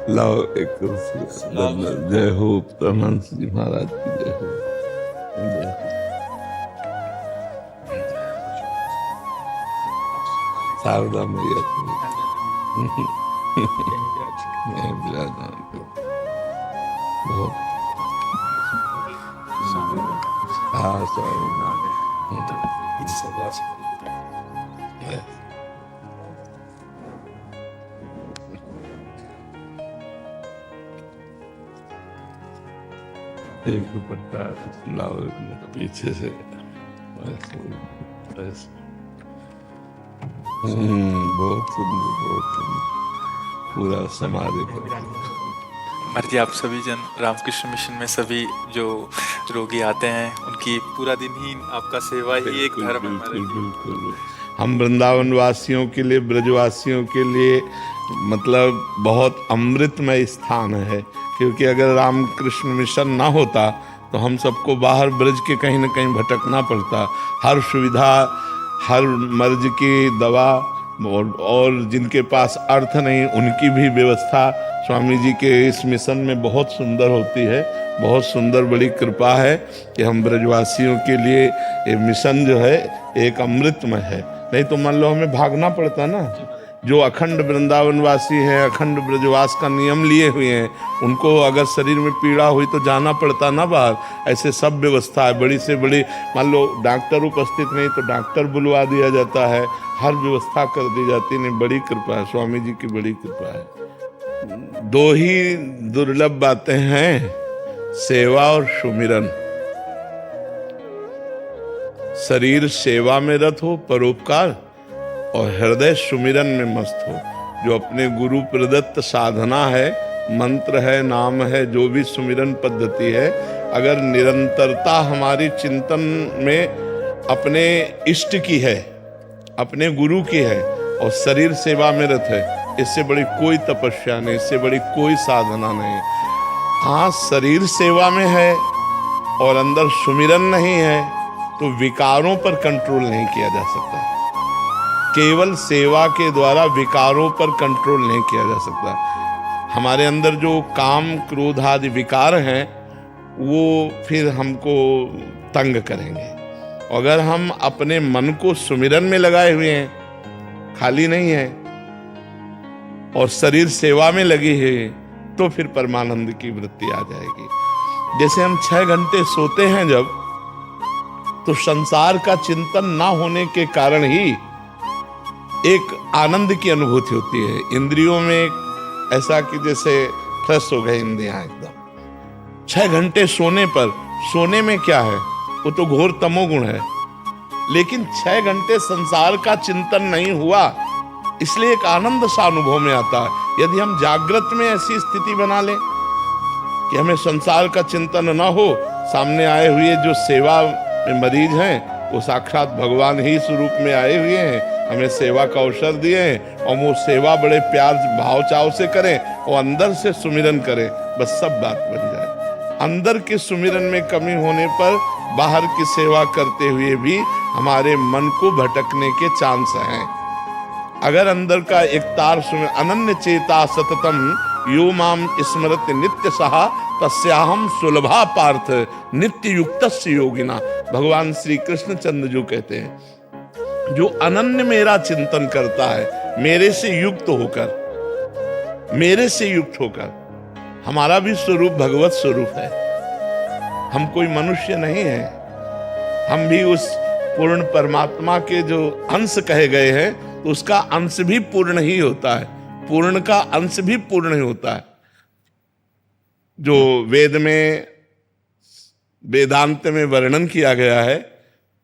लाओ एक कुर्सी। जय हो परमहंस जी महाराज की जय हो। जय हो। शारदा मैया की विराजमान बहुत। हाँ स्वामी। एक दुपट्टा लाओ पीछे से। बहुत सुंदर बहुत सुंदर पूरा समाधि। महाराज जी, आप सभी जन रामकृष्ण मिशन में सभी जो रोगी आते हैं उनकी पूरा दिन ही आपका सेवा ही एक धर्म है। बिल्कुल बिल्कुल। हम वृंदावन वासियों के लिए, ब्रजवासियों के लिए मतलब बहुत अमृतमय स्थान है, क्योंकि अगर रामकृष्ण मिशन ना होता तो हम सबको बाहर ब्रज के कहीं ना कहीं भटकना पड़ता। हर सुविधा, हर मर्ज की दवा और जिनके पास अर्थ नहीं उनकी भी व्यवस्था स्वामी जी के इस मिशन में बहुत सुंदर होती है। बहुत सुंदर, बड़ी कृपा है कि हम ब्रजवासियों के लिए ये मिशन जो है एक अमृतमय है। नहीं तो मान लो हमें भागना पड़ता ना। जो अखंड वृंदावनवासी हैं, अखंड ब्रजवास का नियम लिए हुए हैं, उनको अगर शरीर में पीड़ा हुई तो जाना पड़ता ना बाहर। ऐसे सब व्यवस्था है, बड़ी से बड़ी। मान लो डॉक्टर उपस्थित नहीं तो डॉक्टर बुलवा दिया जाता है, हर व्यवस्था कर दी जाती है। नहीं, बड़ी कृपा है, स्वामी जी की बड़ी कृपा है। दो ही दुर्लभ बातें हैं, सेवा और सुमिरन। शरीर सेवा में रत हो, परोपकार, और हृदय सुमिरन में मस्त हो। जो अपने गुरु प्रदत्त साधना है, मंत्र है, नाम है, जो भी सुमिरन पद्धति है, अगर निरंतरता हमारी चिंतन में अपने इष्ट की है, अपने गुरु की है, और शरीर सेवा में रत है, इससे बड़ी कोई तपस्या नहीं, इससे बड़ी कोई साधना नहीं। हाँ, शरीर सेवा में है और अंदर सुमिरन नहीं है तो विकारों पर कंट्रोल नहीं किया जा सकता। केवल सेवा के द्वारा विकारों पर कंट्रोल नहीं किया जा सकता। हमारे अंदर जो काम, क्रोध आदि विकार हैं वो फिर हमको तंग करेंगे। अगर हम अपने मन को सुमिरन में लगाए हुए हैं, खाली नहीं है, और शरीर सेवा में लगी है, तो फिर परमानंद की वृत्ति आ जाएगी। जैसे हम 6 घंटे सोते हैं जब, तो संसार का चिंतन ना होने के कारण ही एक आनंद की अनुभूति होती है। इंद्रियों में ऐसा कि जैसे फ्रेश हो गए इंद्रियां एकदम। 6 घंटे सोने पर, सोने में क्या है, वो तो घोर तमोगुण है। लेकिन 6 घंटे संसार का चिंतन नहीं हुआ, इसलिए एक आनंद सा अनुभव में आता है। यदि हम जागृत में ऐसी स्थिति बना लें कि हमें संसार का चिंतन ना हो, सामने आए हुए जो सेवा में मरीज हैं वो साक्षात भगवान ही स्वरूप में आए हुए हैं, हमें सेवा का अवसर दिए हैं, और वो सेवा बड़े प्यार भाव चाव से करें और अंदर से सुमिरन करें, बस सब बात बन जाए। अंदर के सुमिरन में कमी होने पर बाहर की सेवा करते हुए भी हमारे मन को भटकने के चांस हैं। अगर अंदर का एक तार सुमिर, अनन्य चेता सततम यो माम स्मरत नित्य सहा तस्याहम सुलभा पार्थ नित्य युक्तस्य योगिना। भगवान श्री कृष्ण चंद्र जो कहते हैं, जो अनन्य मेरा चिंतन करता है, मेरे से युक्त होकर, मेरे से युक्त होकर। हमारा भी स्वरूप भगवत स्वरूप है, हम कोई मनुष्य नहीं है, हम भी उस पूर्ण परमात्मा के जो अंश कहे गए हैं, तो उसका अंश भी पूर्ण ही होता है, पूर्ण का अंश भी पूर्ण ही होता है। जो वेद में, वेदांत में वर्णन किया गया है,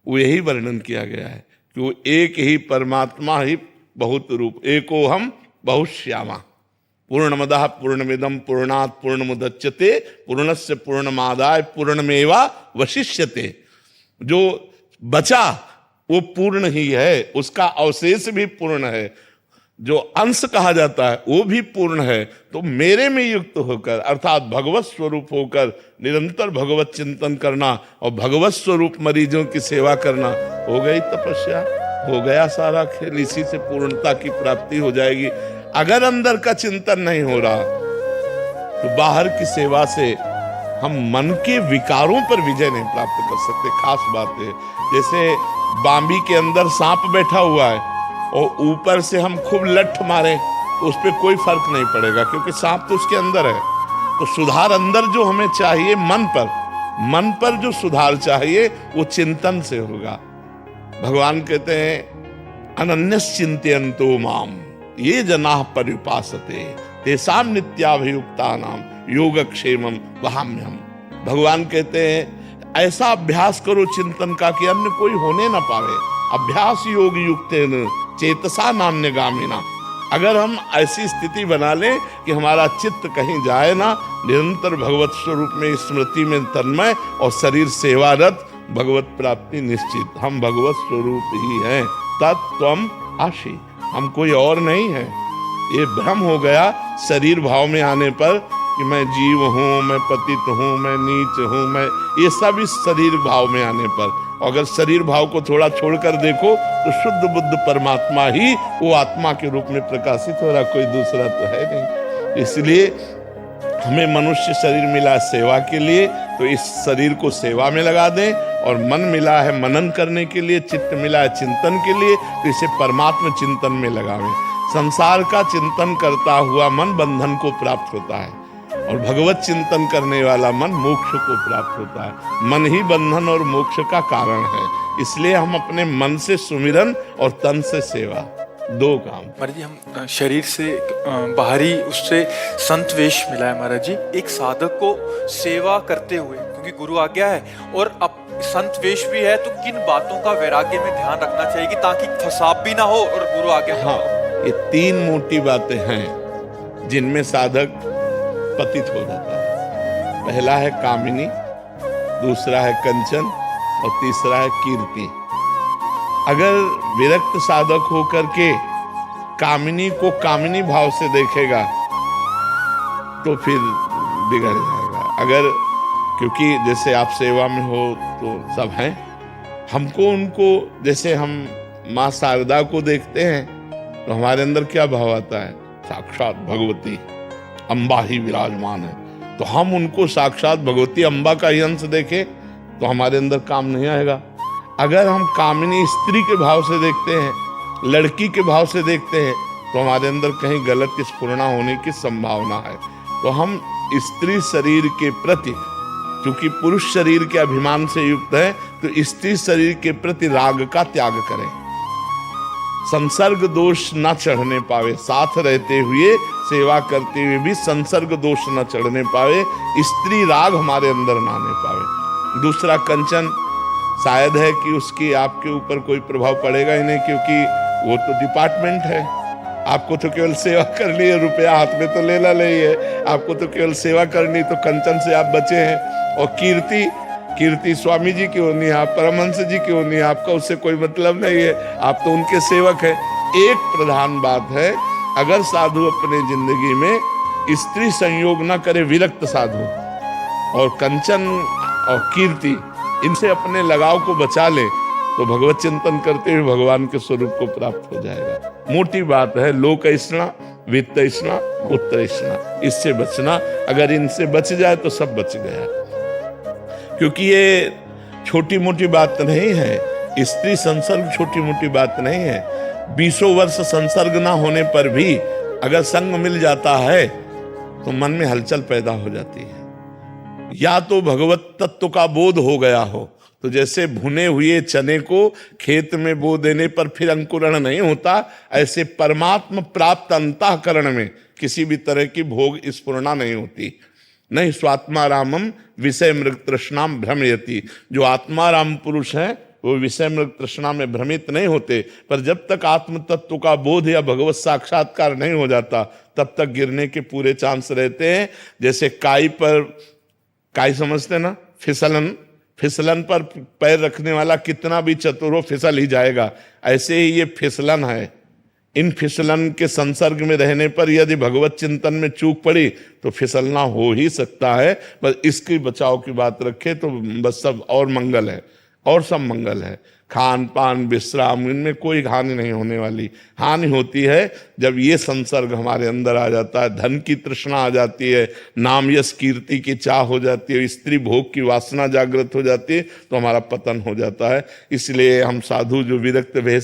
वो यही वर्णन किया गया है कि वो एक ही परमात्मा ही बहुत रूप, एको हम बहुत श्यामा। पूर्णमदः पूर्णमिदं पूर्णात् पूर्णमुदच्यते पूर्णस्य पूर्णमादाय पूर्णमेवा वशिष्यते। जो बचा वो पूर्ण ही है, उसका अवशेष भी पूर्ण है। जो अंश कहा जाता है वो भी पूर्ण है। तो मेरे में युक्त होकर, अर्थात भगवत स्वरूप होकर निरंतर भगवत चिंतन करना और भगवत स्वरूप मरीजों की सेवा करना, हो गई तपस्या। हो गया सारा खेल, इसी से पूर्णता की प्राप्ति हो जाएगी। अगर अंदर का चिंतन नहीं हो रहा तो बाहर की सेवा से हम मन के विकारों पर विजय नहीं प्राप्त कर सकते। खास बात है, जैसे बांबी के अंदर सांप बैठा हुआ है और ऊपर से हम खूब लठ मारे तो उस पर कोई फर्क नहीं पड़ेगा, क्योंकि सांप तो उसके अंदर है। तो सुधार अंदर जो हमें चाहिए, मन पर जो सुधार चाहिए वो चिंतन से होगा। भगवान कहते हैं अनन्यस चिंतयन्तो माम ये जनाः पर्युपासते तेषां नित्याभियुक्तानां योगक्षेमं वहाम्यहम्। भगवान कहते हैं ऐसा अभ्यास करो चिंतन का कि अन्य कोई होने ना पावे। अभ्यास योग युक्तेन चेतसा नान्यगामिना। अगर हम ऐसी स्थिति बना लें कि हमारा चित्त कहीं जाए ना, निरंतर भगवत स्वरूप में स्मृति में तन्मय और शरीर सेवारत, भगवत प्राप्ति निश्चित। हम भगवत स्वरूप ही हैं, तत्त्वम आशी, हम कोई और नहीं है। ये भ्रम हो गया शरीर भाव में आने पर कि मैं जीव हूँ, मैं पतित हूँ, मैं नीच हूँ, मैं, ये सब इस शरीर भाव में आने पर। अगर शरीर भाव को थोड़ा छोड़कर देखो तो शुद्ध बुद्ध परमात्मा ही वो आत्मा के रूप में प्रकाशित हो रहा, कोई दूसरा तो है नहीं। इसलिए हमें मनुष्य शरीर मिला सेवा के लिए, तो इस शरीर को सेवा में लगा दें, और मन मिला है मनन करने के लिए, चित्त मिला है चिंतन के लिए, तो इसे परमात्मा चिंतन में लगावें। संसार का चिंतन करता हुआ मन बंधन को प्राप्त होता है, और भगवत चिंतन करने वाला मन मोक्ष को प्राप्त होता है। मन ही बंधन और मोक्ष का कारण है। इसलिए हम अपने मन से सुमिरन और तन से सेवा, दो काम। महाराज जी, हम शरीर से बाहरी उससे संत वेश मिला है महाराज जी, एक साधक को सेवा करते हुए, क्योंकि गुरु आज्ञा है और अब संत वेश भी है, तो किन बातों का वैराग्य में ध्यान रखना चाहिए कि ताकि फसाद भी ना हो और गुरु आज्ञा। हाँ, ये तीन मोटी बातें हैं जिनमें साधक पतित हो जाता है। पहला है कामिनी, दूसरा है कंचन और तीसरा है कीर्ति। अगर विरक्त साधक होकर के कामिनी को कामिनी भाव से देखेगा तो फिर बिगड़ जाएगा। अगर, क्योंकि जैसे आप सेवा में हो तो सब हैं, हमको उनको, जैसे हम माँ शारदा को देखते हैं तो हमारे अंदर क्या भाव आता है, साक्षात भगवती अम्बा ही विराजमान है। तो हम उनको साक्षात भगवती अम्बा का ही अंश देखें तो हमारे अंदर काम नहीं आएगा। अगर हम कामिनी स्त्री के भाव से देखते हैं, लड़की के भाव से देखते हैं, तो हमारे अंदर कहीं गलत स्फुरणा होने की संभावना है। तो हम स्त्री शरीर के प्रति, क्योंकि पुरुष शरीर के अभिमान से युक्त है, तो स्त्री शरीर के प्रति राग का त्याग करें। संसर्ग दोष न चढ़ने पावे, साथ रहते हुए सेवा करते हुए भी संसर्ग दोष न चढ़ने पावे, स्त्री राग हमारे अंदर ना आने पावे। दूसरा कंचन, शायद है कि उसकी आपके ऊपर कोई प्रभाव पड़ेगा ही नहीं, क्योंकि वो तो डिपार्टमेंट है। आपको तो केवल सेवा करनी है, रुपया हाथ में तो लेना नहीं है, आपको तो केवल सेवा करनी, तो कंचन से आप बचे हैं। और कीर्ति स्वामी जी की होनी है, आप परमहंस जी की होनी है, आपका उससे कोई मतलब नहीं है, आप तो उनके सेवक हैं। एक प्रधान बात है, अगर साधु अपने जिंदगी में स्त्री संयोग न करे, विरक्त साधु, और कंचन और कीर्ति, इनसे अपने लगाव को बचा ले, तो भगवत चिंतन करते हुए भगवान के स्वरूप को प्राप्त हो जाएगा। मोटी बात है, लोक ऐष्णा, वित्त ऐष्णा, पुत्र ऐष्णा, इससे बचना। अगर इनसे बच जाए तो सब बच गया, क्योंकि ये छोटी मोटी बात नहीं है। स्त्री संसर्ग छोटी मोटी बात नहीं है। 20 वर्ष संसर्ग ना होने पर भी अगर संग मिल जाता है तो मन में हलचल पैदा हो जाती है। या तो भगवत तत्व का बोध हो गया हो, तो जैसे भुने हुए चने को खेत में बो देने पर फिर अंकुरण नहीं होता, ऐसे परमात्मा प्राप्त अंतःकरण में किसी भी तरह की भोग स्फुरणा नहीं होती। नहीं स्वात्मारामम विषय मृग तृष्णाम भ्रमयति। जो आत्माराम पुरुष हैं वो विषय मृग तृष्णा में भ्रमित नहीं होते, पर जब तक आत्म तत्व का बोध या भगवत साक्षात्कार नहीं हो जाता तब तक गिरने के पूरे चांस रहते हैं। जैसे काई समझते ना, फिसलन पर पैर रखने वाला कितना भी चतुर हो फिसल ही जाएगा। ऐसे ही ये फिसलन है। इन फिसलन के संसर्ग में रहने पर यदि भगवत चिंतन में चूक पड़ी तो फिसलना हो ही सकता है, बस इसकी बचाव की बात रखे तो बस सब और मंगल है। और सब मंगल है। खान पान विश्राम इनमें कोई हानि नहीं होने वाली। हानि होती है जब ये संसर्ग हमारे अंदर आ जाता है, धन की तृष्णा आ जाती है, नाम यश कीर्ति की चाह हो जाती है, स्त्री भोग की वासना जागृत हो जाती है, तो हमारा पतन हो जाता है। इसलिए हम साधु जो विरक्त भेष